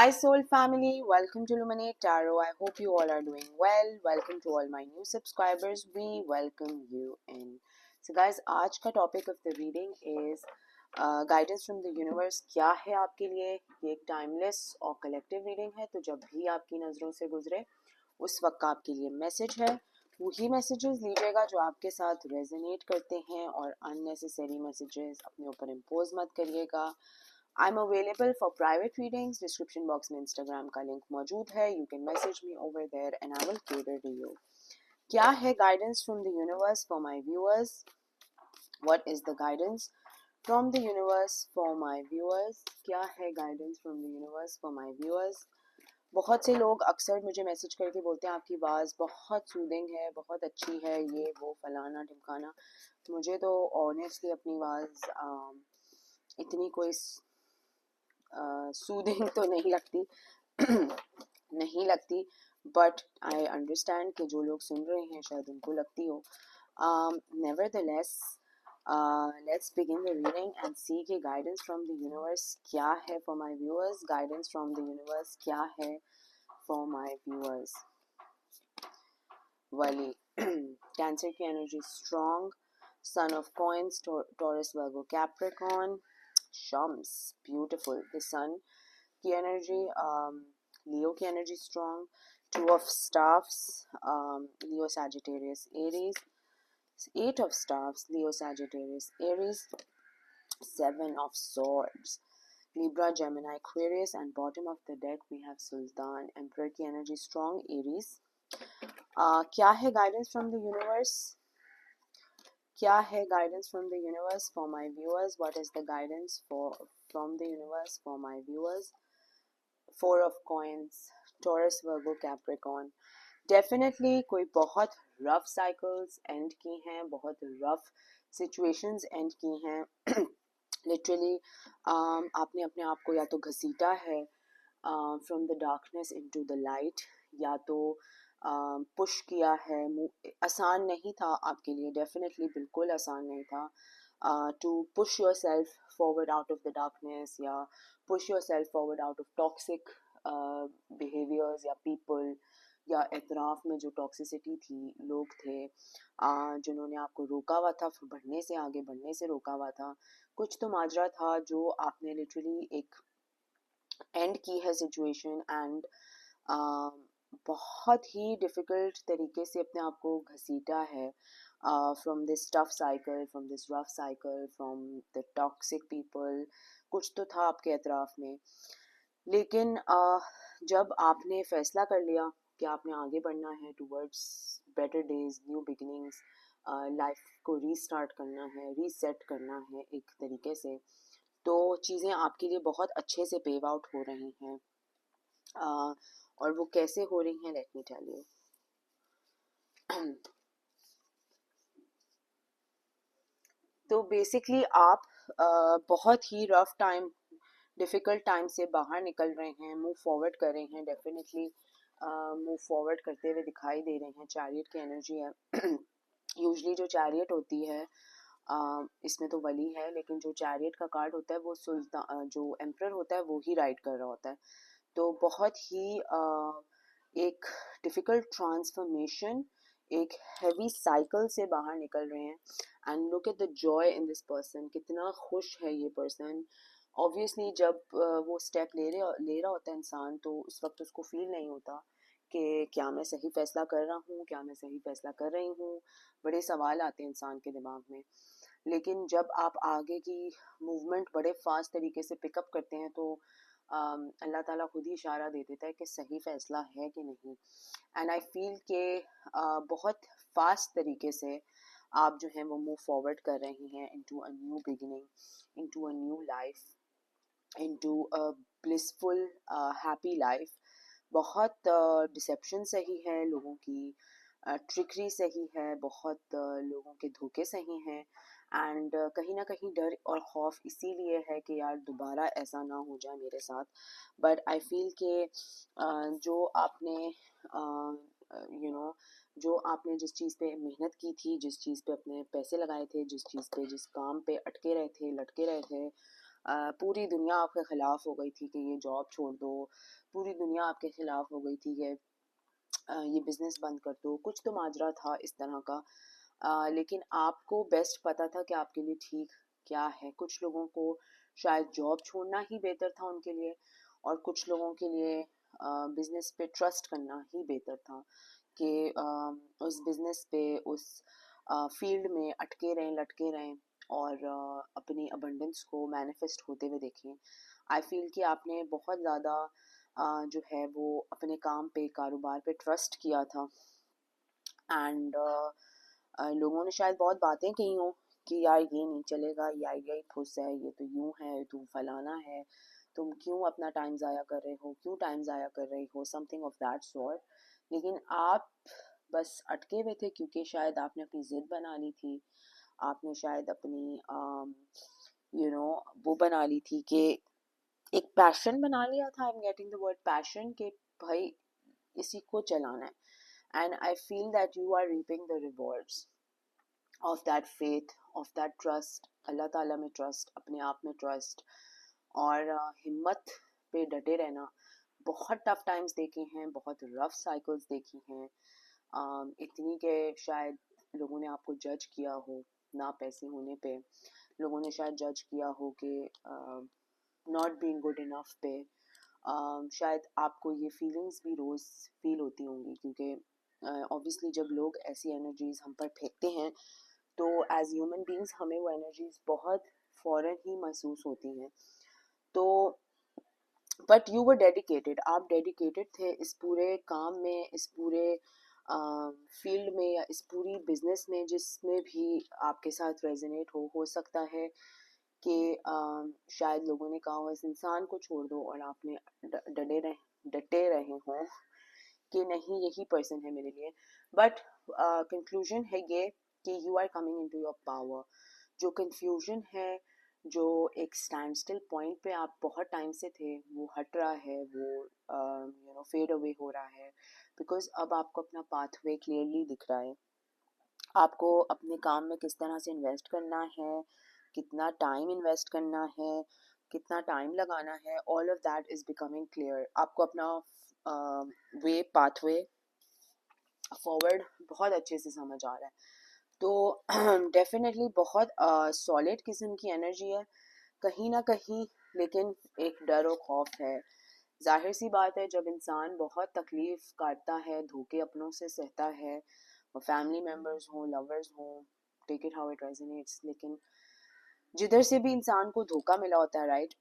Hi soul family, welcome to Luminate Tarot. I hope you all are doing well. Welcome to all my new subscribers. We welcome you in. So guys, आज का topic of the reading is guidance from the universe. क्या है आपके लिए? ये एक timeless और collective reading है, तो जब भी आपकी नज़रों से गुजरे उस वक्त आपके लिए मैसेज है. वही मैसेजेस लीजिएगा जो आपके साथ रेजोनेट करते हैं और अननेसेसरी मैसेजेस अपने ऊपर इम्पोज मत करिएगा. I'm available for private readings. Description box में Instagram का लिंक मौजूद है. You can message me over there and I will cater to you. क्या है guidance from the universe for my viewers? What is the guidance from the universe for my viewers? क्या है guidance from the universe for my viewers? बहुत से लोग अक्सर मुझे message करके बोलते हैं आपकी आवाज़ बहुत सूदिंग है, बहुत अच्छी है, ये वो फलाना ढिमकाना. मुझे तो ऑनेस्टली अपनी आवाज़ इतनी कोई सूदिंग तो नहीं लगती नहीं लगती, बट आई अंडरस्टैंड कि जो लोग सुन रहे हैं शायद उनको लगती हो. Nevertheless let's begin the reading and see के गाइडेंस फ्रॉम द यूनिवर्स क्या है for my viewers. Guidance from the universe क्या है फॉर माय व्यूअर्स. वली कैंसर की energy strong. Son of Coins, Taurus, Virgo, Capricorn. Shams, beautiful. The Sun की energy, Leo की energy strong. Two of staffs, Leo Sagittarius Aries. Eight of staffs, Leo Sagittarius Aries. Seven of swords, Libra, Gemini, Aquarius. And bottom of the deck we have सुल्तान. Emperor की energy strong, Aries. क्या है guidance from the universe? क्या है guidance from the universe for my viewers? What is the guidance for from the universe for my viewers? Four of Coins, Taurus, Virgo, Capricorn. Definitely कोई बहुत rough cycles and की हैं, बहुत rough situations and की हैं. Literally आपने अपने आप को या तो घसीटा है from the darkness into the light, या तो पुश किया है. आसान नहीं था आपके लिए, डेफिनेटली बिल्कुल आसान नहीं था to push yourself forward out of the darkness, या push yourself forward out of toxic behaviors या people, या एतराफ़ में जो टॉक्सिसिटी थी, लोग थे जिन्होंने आपको रोका हुआ था बढ़ने से, आगे बढ़ने से रोका हुआ था. कुछ तो माजरा था जो आपने लिटरली एक एंड की है सिचुएशन, एंड बहुत ही डिफ़िकल्ट तरीके से अपने आप को घसीटा है from this tough cycle, from this rough cycle, from the toxic people. कुछ तो था आपके एतराफ़ में, लेकिन जब आपने फ़ैसला कर लिया कि आपने आगे बढ़ना है towards better days, new beginnings, life को रीस्टार्ट करना है, रीसेट करना है एक तरीके से, तो चीज़ें आपके लिए बहुत अच्छे से पेव आउट हो रही हैं. और वो कैसे हो रही हैं, लेट मी टेल यू. तो बेसिकली आप बहुत ही रफ टाइम, डिफ़िकल्ट टाइम से बाहर निकल रहे हैं, मूव फॉरवर्ड कर रहे हैं. डेफिनेटली मूव फॉरवर्ड करते हुए दिखाई दे रहे हैं. चैरियट की एनर्जी है. यूजली जो चैरियट होती है, इसमें तो वली है, लेकिन जो चैरियट का कार्ड होता है वो सुल्तान, जो एम्परर होता है वो ही राइड कर रहा होता है. तो बहुत ही एक डिफ़िकल्ट ट्रांसफॉर्मेशन, एक हैवी साइकिल से बाहर निकल रहे हैं. And look at the joy in this person. कितना खुश है ये पर्सन. ऑब्वियसली जब वो स्टेप ले रहा होता है इंसान, तो उस वक्त उसको फील नहीं होता कि क्या मैं सही फ़ैसला कर रहा हूँ, क्या मैं सही फ़ैसला कर रही हूँ. बड़े सवाल आते हैं इंसान के दिमाग में. लेकिन जब आप आगे की मूवमेंट बड़े फास्ट तरीके से पिकअप करते हैं, तो अल्लाह ताला खुद ही इशारा दे देता है कि सही फ़ैसला है कि नहीं. एंड आई फील के बहुत फास्ट तरीके से आप जो हैं वो मूव फॉरवर्ड कर रही हैं into a new beginning, into a new life, into a blissful happy life. बहुत डिसेप्शन सही है लोगों की, ट्रिकरी सही है, बहुत लोगों के धोखे सही हैं. एंड कहीं ना कहीं डर और खौफ इसीलिए है कि यार दोबारा ऐसा ना हो जाए मेरे साथ. बट आई फील के जो आपने यू नो जो आपने जिस चीज़ पे मेहनत की थी, जिस चीज़ पे अपने पैसे लगाए थे, जिस चीज़ पे, जिस काम पे अटके रहे थे, लटके रहे थे, पूरी दुनिया आपके ख़िलाफ़ हो गई थी कि ये जॉब छोड़ दो, पूरी दुनिया आपके ख़िलाफ़ हो गई थी कि ये बिज़नेस बंद कर दो, कुछ तो माजरा था इस तरह का। लेकिन आपको बेस्ट पता था कि आपके लिए ठीक क्या है। कुछ लोगों को शायद जॉब छोड़ना ही बेहतर था उनके लिए, और कुछ लोगों के लिए बिज़नेस पे ट्रस्ट करना ही बेहतर था कि उस बिज़नेस पे, उस फील्ड में अटके रहें, लटके रहें, और अपनी अबंडेंस को मैनिफेस्ट होते हुए देखें। आई फील कि आपने बहुत ज़्यादा जो है वो अपने काम पे, कारोबार पे ट्रस्ट किया था। एंड लोगों ने शायद बहुत बातें कही हों कि यार ये नहीं चलेगा, ये आइडिया ही फुस है, ये तो यूं है, तू फलाना है, तुम क्यों अपना टाइम ज़ाया कर रहे हो, क्यों टाइम ज़ाया कर रही हो, समथिंग ऑफ दैट सॉर्ट। लेकिन आप बस अटके हुए थे क्योंकि शायद आपने अपनी ज़िद बना ली थी, आपने शायद अपनी वो बना ली थी कि एक पैशन बना लिया था। I am getting the word passion, कि भाई इसी को चलाना है। And I feel that you are reaping the rewards of that faith, of that trust, Allah Tala में ट्रस्ट, अपने आप में ट्रस्ट, और हिम्मत पे डटे रहना। बहुत टफ टाइम्स देखे हैं, बहुत रफ साइकिल्स देखी हैं, इतनी के शायद लोगों ने आपको जज किया हो ना पैसे होने पे, लोगों ने शायद जज किया हो कि नॉट बीइंग गुड इनफ पे। शायद आपको ये फीलिंग्स भी रोज़ फील होती होंगी, क्योंकि ऑब्वियसली जब लोग ऐसी एनर्जीज हम पर फेंकते हैं तो एज ह्यूमन बींग्स हमें वो एनर्जीज बहुत फ़ौरन ही महसूस होती हैं। तो बट यू वर डेडिकेटेड, आप डेडिकेटेड थे इस पूरे काम में, इस पूरे फील्ड में, या इस पूरी बिजनेस में, जिसमें भी आपके साथ रेजोनेट हो सकता है कि शायद लोगों ने कहा हो इस इंसान को छोड़ दो, और आपने डटे रहे हों कि नहीं यही पर्सन है मेरे लिए। बट कंक्लूजन है ये कि you are coming into your power. जो कंफ्यूजन है, जो एक स्टैंड स्टिल पॉइंट पे आप बहुत टाइम से थे, वो हट रहा है, वो फेड अवे हो रहा है, बिकॉज अब आपको अपना पाथवे क्लियरली दिख रहा है। आपको अपने काम में किस तरह से इन्वेस्ट करना है, कितना टाइम इन्वेस्ट करना है, कितना टाइम लगाना है, all of that is becoming clear. आपको अपना वे पाथवे फॉरवर्ड बहुत अच्छे से समझ आ रहा है। तो डेफिनेटली बहुत सॉलिड किस्म की एनर्जी है कहीं ना कहीं, लेकिन एक डर और खौफ है। जाहिर सी बात है, जब इंसान बहुत तकलीफ काटता है, धोखे अपनों से सहता है, वो फैमिली मेम्बर्स हों, लवर्स हों, take it how it resonates, लेकिन जिधर से भी इंसान को धोखा मिला होता है, राइट,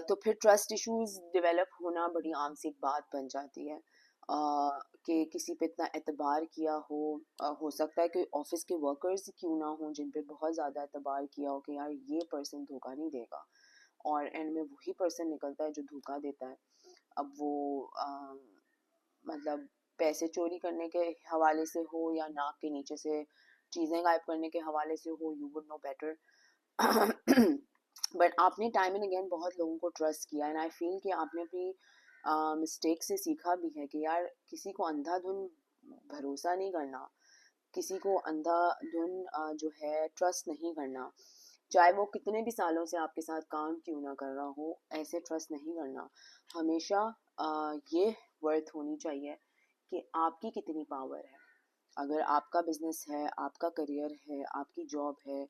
तो फिर ट्रस्ट इश्यूज डेवलप होना बड़ी आम सी एक बात बन जाती है। कि किसी पे इतना एतबार किया हो सकता है कि ऑफिस के वर्कर्स क्यों ना हो जिन पे बहुत ज़्यादा एतबार किया हो कि यार ये पर्सन धोखा नहीं देगा, और एंड में वही पर्सन निकलता है जो धोखा देता है। अब वो मतलब पैसे चोरी करने के हवाले से हो, या नाक के नीचे से चीज़ें गायब करने के हवाले से हो, you would know better. But आपने टाइम एंड अगेन बहुत लोगों को ट्रस्ट किया, एंड आई फील कि आपने अपनी मिस्टेक से सीखा भी है कि यार किसी को अंधाधुन भरोसा नहीं करना, किसी को अंधाधुन जो है ट्रस्ट नहीं करना, चाहे वो कितने भी सालों से आपके साथ काम क्यों ना कर रहा हो, ऐसे ट्रस्ट नहीं करना। हमेशा ये वर्थ होनी चाहिए कि आपकी कितनी पावर है। अगर आपका बिजनेस है, आपका करियर है, आपकी जॉब है,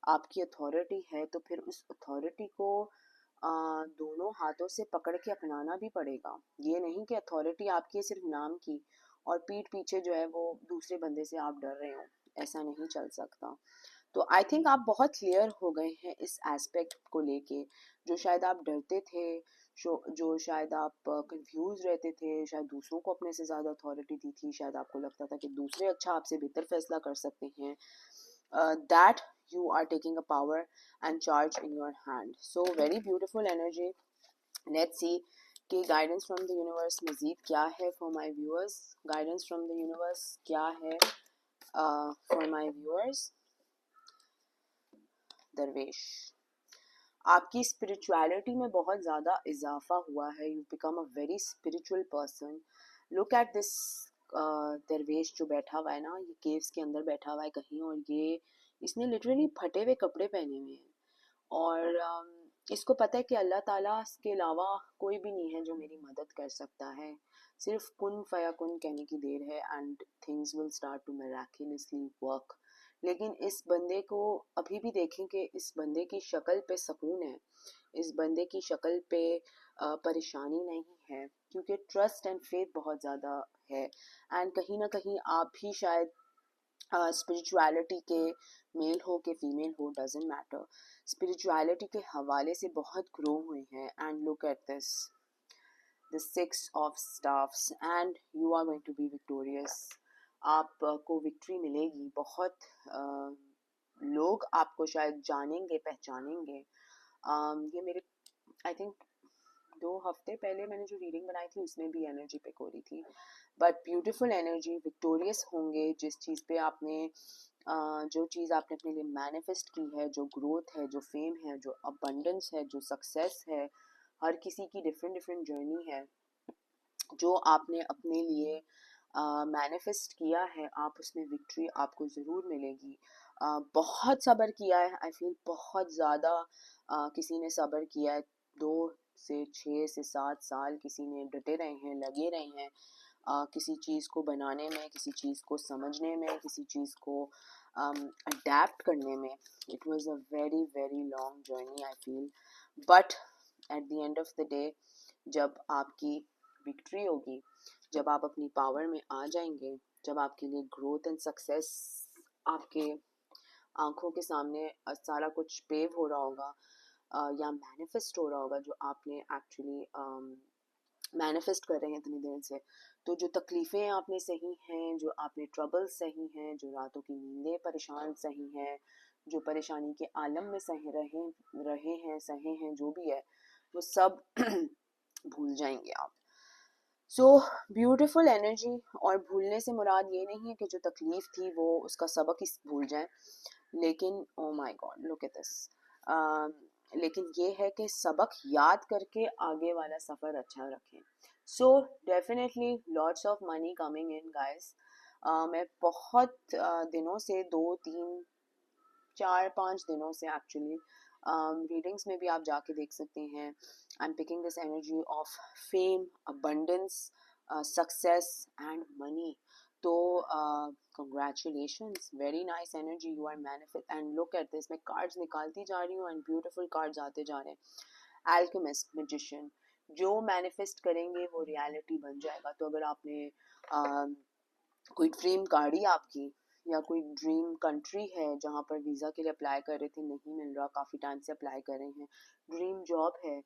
आपकी अथॉरिटी है, तो फिर उस अथॉरिटी को दोनों हाथों से पकड़ के अपनाना भी पड़ेगा। ये नहीं कि अथॉरिटी आपकी है सिर्फ नाम की, और पीठ पीछे जो है वो दूसरे बंदे से आप डर रहे हो, ऐसा नहीं चल सकता। तो आई थिंक आप बहुत क्लियर हो गए हैं इस एस्पेक्ट को लेके। जो शायद आप डरते थे, जो शायद आप कंफ्यूज रहते थे, शायद दूसरों को अपने से ज़्यादा अथॉरिटी दी थी, शायद आपको लगता था कि दूसरे अच्छा आपसे बेहतर फैसला कर सकते हैं, that you are taking a power and charge in your hand. So very beautiful energy. Let's see कि guidance from the universe मज़ीद क्या है for my viewers. Guidance from the universe क्या है for my viewers. दरवेश, आपकी spirituality में बहुत ज़्यादा इजाफा हुआ है। You become a very spiritual person. Look at this दरवेश जो बैठा हुआ है ना, ये केव्स के अंदर बैठा हुआ है कहीं, और ये इसने लिटरली फटे हुए कपड़े पहने हुए हैं, और इसको पता है कि अल्लाह ताला के अलावा कोई भी नहीं है जो मेरी मदद कर सकता है। सिर्फ कुन फयाकुन कहने की देर है and things will start to miraculously work. लेकिन इस बंदे को अभी भी देखें कि इस बंदे की शक्ल पे सुकून है, इस बंदे की शक्ल पे परेशानी नहीं है, क्योंकि ट्रस्ट एंड फेथ बहुत ज़्यादा है। एंड कहीं ना कहीं आप भी शायद स्पिरिचुअलिटी के मेल हो के फीमेल हो डजेंट मैटर, स्पिरिचुअलिटी के हवाले से बहुत ग्रो हुए हैं। And look at this, the six of staffs and you are going to be victorious. आपको विक्ट्री मिलेगी। बहुत लोग आपको शायद जानेंगे, पहचानेंगे। ये मेरे आई थिंक 2 हफ्ते पहले मैंने जो रीडिंग बनाई थी उसमें भी एनर्जी पिक हो रही थी। बट ब्यूटीफुल एनर्जी, विक्टोरियस होंगे जिस चीज़ पे आपने जो चीज़ आपने अपने लिए मैनिफेस्ट की है, जो ग्रोथ है, जो फेम है, जो अबंडेंस है, जो सक्सेस है। हर किसी की डिफरेंट डिफरेंट जर्नी है। जो आपने अपने लिए मैनिफेस्ट किया है, आप उसमें विक्ट्री आपको ज़रूर मिलेगी। बहुत सब्र किया है, आई फील बहुत ज़्यादा किसी ने सब्र किया है। 2 से 6 से 7 साल किसी ने डटे रहे हैं, लगे रहे हैं किसी चीज़ को बनाने में, किसी चीज़ को समझने में, किसी चीज़ को अडेप्ट करने में। It was a very very long journey I feel. But at the end of the day जब आपकी विक्ट्री होगी, जब आप अपनी पावर में आ जाएंगे, जब आपके लिए ग्रोथ एंड सक्सेस आपके आंखों के सामने सारा कुछ पेव हो रहा होगा या मैनिफेस्ट हो रहा होगा, जो आपने एक्चुअली मैनिफेस्ट कर रहे हैं इतनी देर से, तो जो तकलीफ़ें आपने सही हैं, जो आपने ट्रबल्स सही हैं, जो रातों की नींदें परेशान सही हैं, जो परेशानी के आलम में सह रहे हैं, सहे हैं, जो भी है वो सब भूल जाएंगे आप। So beautiful energy. और भूलने से मुराद ये नहीं है कि जो तकलीफ थी वो उसका सबक ही भूल जाए, लेकिन ओ my God look at this, लेकिन ये है कि सबक याद करके आगे वाला सफ़र अच्छा रखें। So definitely lots of money coming in guys. मैं बहुत दिनों से 2 3 4 5 दिनों से एक्चुअली रीडिंग्स में भी आप जाके देख सकते हैं, I am picking this energy of fame, abundance, success and money. तो congratulations, very nice energy, you are manifest. And look at this, मैं कार्ड्स निकालती जा रही हूँ एंड ब्यूटीफुल कार्ड्स आते जा रहे हैं। एल्केमिस्ट, मैजिशियन, जो मैनिफेस्ट करेंगे वो रियलिटी बन जाएगा। तो अगर आपने कोई ड्रीम गाड़ी आपकी, या कोई ड्रीम कंट्री है जहाँ पर वीज़ा के लिए अप्लाई कर रहे थे, नहीं मिल रहा, काफ़ी टाइम से अप्लाई कर रहे हैं, ड्रीम जॉब है,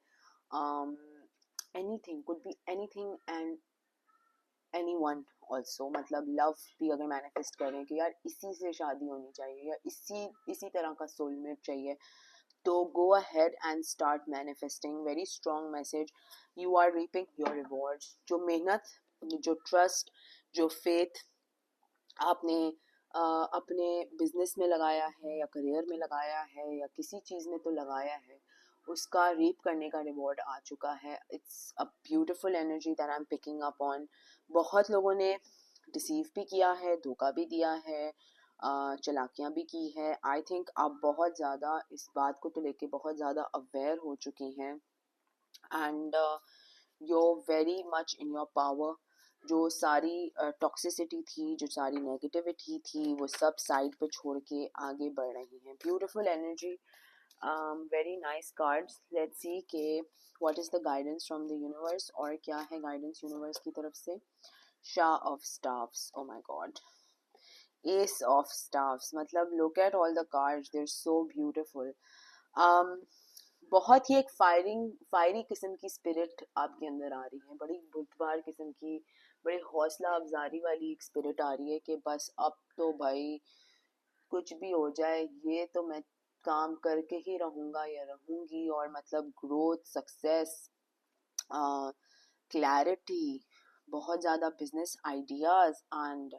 anything could be anything and any one also. मतलब लव भी अगर मैनिफेस्ट करें कि यार इसी से शादी होनी चाहिए या इसी तरह का सोलमेट चाहिए, तो go ahead and start manifesting. Very strong message, you are reaping your rewards. जो मेहनत, जो ट्रस्ट, जो फेथ आपने अपने बिजनेस में लगाया है या करियर में लगाया है या किसी चीज़ में तो लगाया है, उसका रीप करने का रिवॉर्ड आ चुका है। It's a beautiful energy that I am picking up on. बहुत लोगों ने डिसीव भी किया है, धोखा भी दिया है, चलाकियाँ भी की है। आई थिंक आप बहुत ज़्यादा इस बात को तो लेके बहुत ज़्यादा अवेयर हो चुकी हैं and you're very much in your power। जो सारी टॉक्सिसिटी थी, जो सारी नेगेटिविटी थी, वो सब साइड पे छोड़ के आगे बढ़ रही हैं। Beautiful energy, very nice cards. Let's see के what is the guidance from the universe, और क्या है गाइडेंस यूनिवर्स की तरफ से। शाह of staffs, oh my god, ace of staffs, मतलब look at all the cards, they are so beautiful. बहुत ही एक फायरी किस्म की स्पिरिट आपके अंदर आ रही है, बड़ी बुद्धवार किस्म की, बड़ी हौसला अफजारी वाली एक स्पिरिट आ रही है कि बस अब तो भाई कुछ भी हो जाए, ये तो मैं काम करके ही रहूँगा या रहूँगी। और मतलब ग्रोथ, सक्सेस, क्लैरिटी, बहुत ज़्यादा बिजनेस आइडियाज़ एंड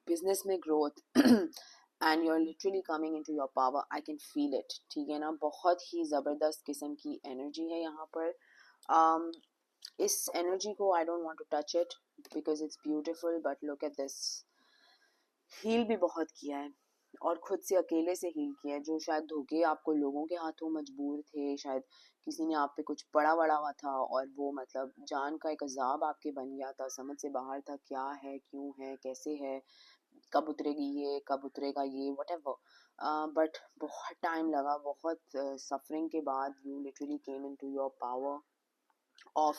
बिजनेस में growth and you are literally coming into your power, I can feel it. ठीक है ना, बहुत ही ज़बरदस्त किस्म की एनर्जी है यहाँ पर। इस एनर्जी को I don't want to touch it because it's beautiful, but look at this, heal भी बहुत किया है। और खुद से अकेले से हील किया है। जो शायद धोखे आपको लोगों के हाथों मजबूर थे, शायद किसी ने आप पे कुछ पड़ा हुआ था और वो मतलब जान का एक अजाब आपके बन गया था, समझ से बाहर था, क्या है, क्यों है, कैसे है, कब उतरेगी ये, कब उतरेगा ये, वट एवर। बट बहुत टाइम लगा, बहुत सफरिंग के बाद you literally came into your power of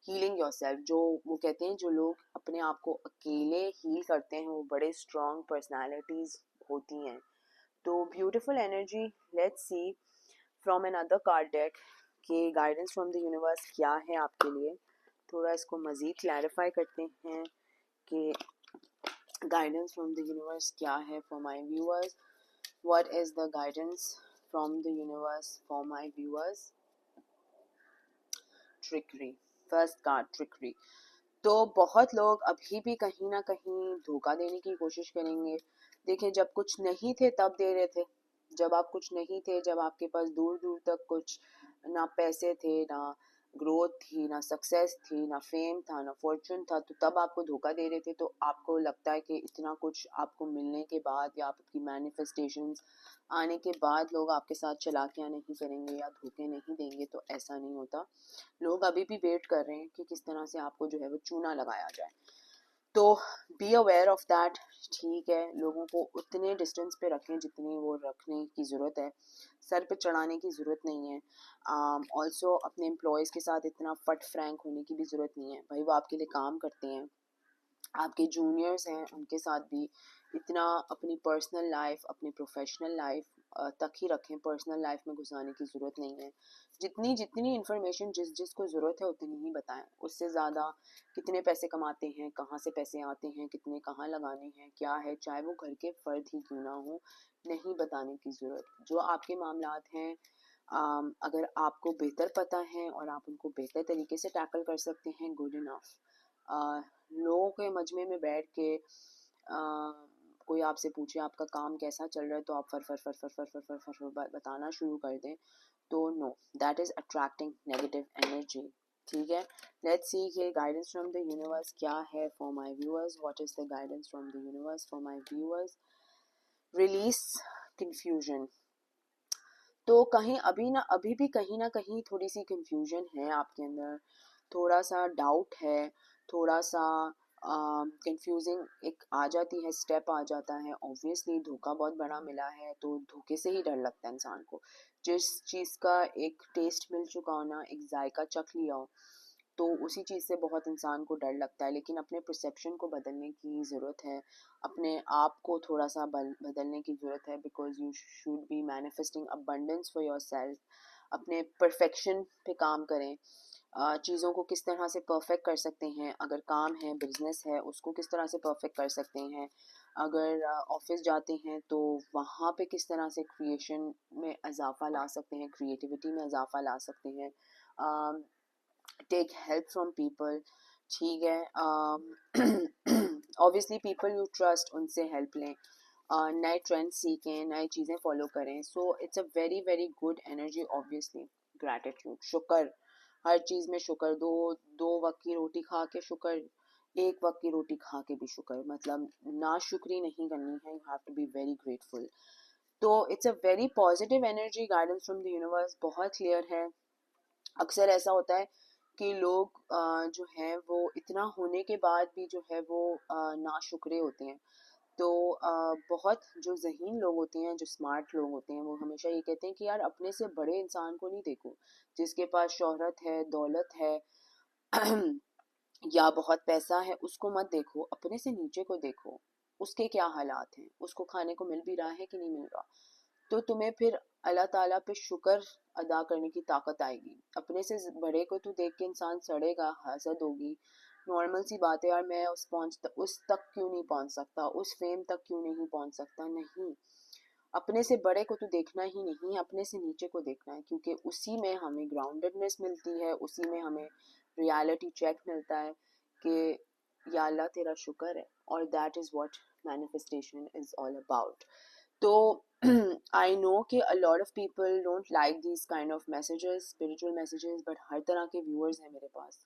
healing yourself. जो वो कहते हैं, जो लोग अपने आप को अकेले हील करते हैं वो बड़े स्ट्रॉन्ग पर्सनालिटीज होती हैं। तो beautiful energy, let's see from another card deck कि गाइडेंस फ्रॉम द यूनिवर्स क्या है आपके लिए। थोड़ा इसको मज़ीद क्लैरिफाई करते हैं कि गाइडेंस फ्रॉम द यूनिवर्स क्या है for my viewers. What is the guidance from the universe for my viewers. Trickery, first card trickery. तो बहुत लोग अभी भी कहीं ना कहीं धोखा देने की कोशिश करेंगे। देखिए, जब कुछ नहीं थे तब दे रहे थे, जब आप कुछ नहीं थे, जब आपके पास दूर दूर तक कुछ ना पैसे थे, ना ग्रोथ थी, ना सक्सेस थी, ना फेम था, ना फॉर्चून था, तो तब आपको धोखा दे रहे थे। तो आपको लगता है कि इतना कुछ आपको मिलने के बाद या आपकी मैनिफेस्टेशंस आने के बाद लोग आपके साथ चालाकियाँ नहीं करेंगे या धोखे नहीं देंगे, तो ऐसा नहीं होता। लोग अभी भी वेट कर रहे हैं कि किस तरह से आपको जो है वो चूना लगाया जाए। तो बी अवेयर ऑफ दैट। ठीक है, लोगों को उतने डिस्टेंस पे रखें जितनी वो रखने की ज़रूरत है, सर पे चढ़ाने की ज़रूरत नहीं है। ऑल्सो अपने एम्प्लॉयज़ के साथ इतना फट फ्रैंक होने की भी ज़रूरत नहीं है। भाई वो आपके लिए काम करते हैं, आपके जूनियर्स हैं, उनके साथ भी इतना अपनी पर्सनल लाइफ, अपनी प्रोफेशनल लाइफ तक ही रखें, पर्सनल लाइफ में घुसाने की ज़रूरत नहीं है। जितनी जितनी इन्फॉर्मेशन जिस जिसको ज़रूरत है उतनी ही बताएं। उससे ज़्यादा कितने पैसे कमाते हैं, कहाँ से पैसे आते हैं, कितने कहाँ लगाने हैं, क्या है, चाहे वो घर के फ़र्द ही क्यों ना हो, नहीं बताने की ज़रूरत। जो आपके मामलात हैं, अगर आपको बेहतर पता है और आप उनको बेहतर तरीके से टैकल कर सकते हैं, गुड इनफ। लोगों के मजमे में बैठ के कोई आपसे पूछे आपका काम कैसा चल रहा है तो आप फर फर फर फर फर फर फर फर फर बताना शुरू कर दें, तो no, that is attracting negative energy. ठीक है, लेट्स सी ये गाइडेंस फ्रॉम द यूनिवर्स क्या है for my viewers. What is the guidance from the universe for my viewers. Release confusion. तो कहीं अभी भी कहीं ना कहीं थोड़ी सी कंफ्यूजन है आपके अंदर, थोड़ा सा डाउट है, थोड़ा सा कंफ्यूजिंग एक आ जाती है, स्टेप आ जाता है। ऑब्वियसली धोखा बहुत बड़ा मिला है तो धोखे से ही डर लगता है इंसान को। जिस चीज़ का एक टेस्ट मिल चुका हो ना, एक जायका चख लिया हो, तो उसी चीज़ से बहुत इंसान को डर लगता है। लेकिन अपने परसेप्शन को बदलने की ज़रूरत है, अपने आप को थोड़ा सा बदलने की ज़रूरत है, because you should be manifesting abundance for your self. अपने परफेक्शन पे काम करें, चीज़ों को किस तरह से परफेक्ट कर सकते हैं। अगर काम है, बिजनेस है, उसको किस तरह से परफेक्ट कर सकते हैं। अगर ऑफिस जाते हैं तो वहाँ पे किस तरह से क्रिएशन में इजाफा ला सकते हैं, क्रिएटिविटी में इजाफा ला सकते हैं। Take help from people. ठीक है, ऑब्वियसली पीपल यू ट्रस्ट, उनसे हेल्प लें, नए ट्रेंड सीखें, नई चीज़ें फॉलो करें। So it's a very very good energy. Obviously gratitude, शुक्र, हर चीज़ में शुक्र। दो वक्त की रोटी खा के शुक्र, एक वक्त की रोटी खा के भी शुक्र, मतलब ना शुक्री नहीं करनी है, you have to be very grateful. तो it's a very positive energy. Guidance from the universe बहुत क्लियर है। अक्सर ऐसा होता है कि लोग जो हैं वो इतना होने के बाद भी जो है वो नाशुक्रे होते हैं। तो बहुत जो ज़हीन लोग होते हैं, जो स्मार्ट लोग होते हैं, वो हमेशा ये कहते हैं कि यार अपने से बड़े इंसान को नहीं देखो। जिसके पास शोहरत है, दौलत है या बहुत पैसा है, उसको मत देखो, अपने से नीचे को देखो, उसके क्या हालात हैं, उसको खाने को मिल भी रहा है कि नहीं मिल रहा। तो तुम्हें फिर अल्लाह ताला पे शुक्र अदा करने की ताकत आएगी। अपने से बड़े को तो देख के इंसान सड़ेगा, हसद होगी, नॉर्मल सी बात है यार, मैं उस तक क्यों नहीं पहुंच सकता, उस फेम तक क्यों नहीं पहुंच सकता। नहीं, अपने से बड़े को तो देखना ही नहीं, अपने से नीचे को देखना है, क्योंकि उसी में हमें ग्राउंडेडनेस मिलती है, उसी में हमें रियलिटी चेक मिलता है कि या अल्लाह तेरा शुक्र है। और that is what manifestation is all about. तो आई नो कि a lot of people don't like this kind of messages, spiritual messages, but हर तरह के व्यूअर्स हैं मेरे पास।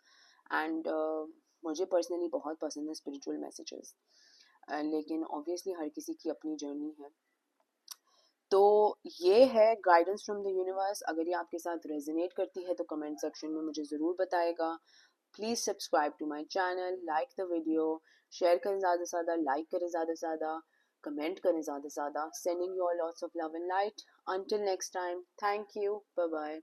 एंड मुझे पर्सनली बहुत पसंद है स्पिरिचुअल मैसेजेस। लेकिन ऑब्वियसली हर किसी की अपनी जर्नी है। तो ये है गाइडेंस फ्रॉम द यूनिवर्स। अगर ये आपके साथ रेजोनेट करती है तो कमेंट सेक्शन में मुझे ज़रूर बताएगा। Please subscribe to my channel, like the video, share करें ज़्यादा से ज़्यादा, लाइक करें ज़्यादा से ज़्यादा, कमेंट करें ज़्यादा से ज़्यादा। Sending you all lots of love and light. Until next time, thank you, bye bye.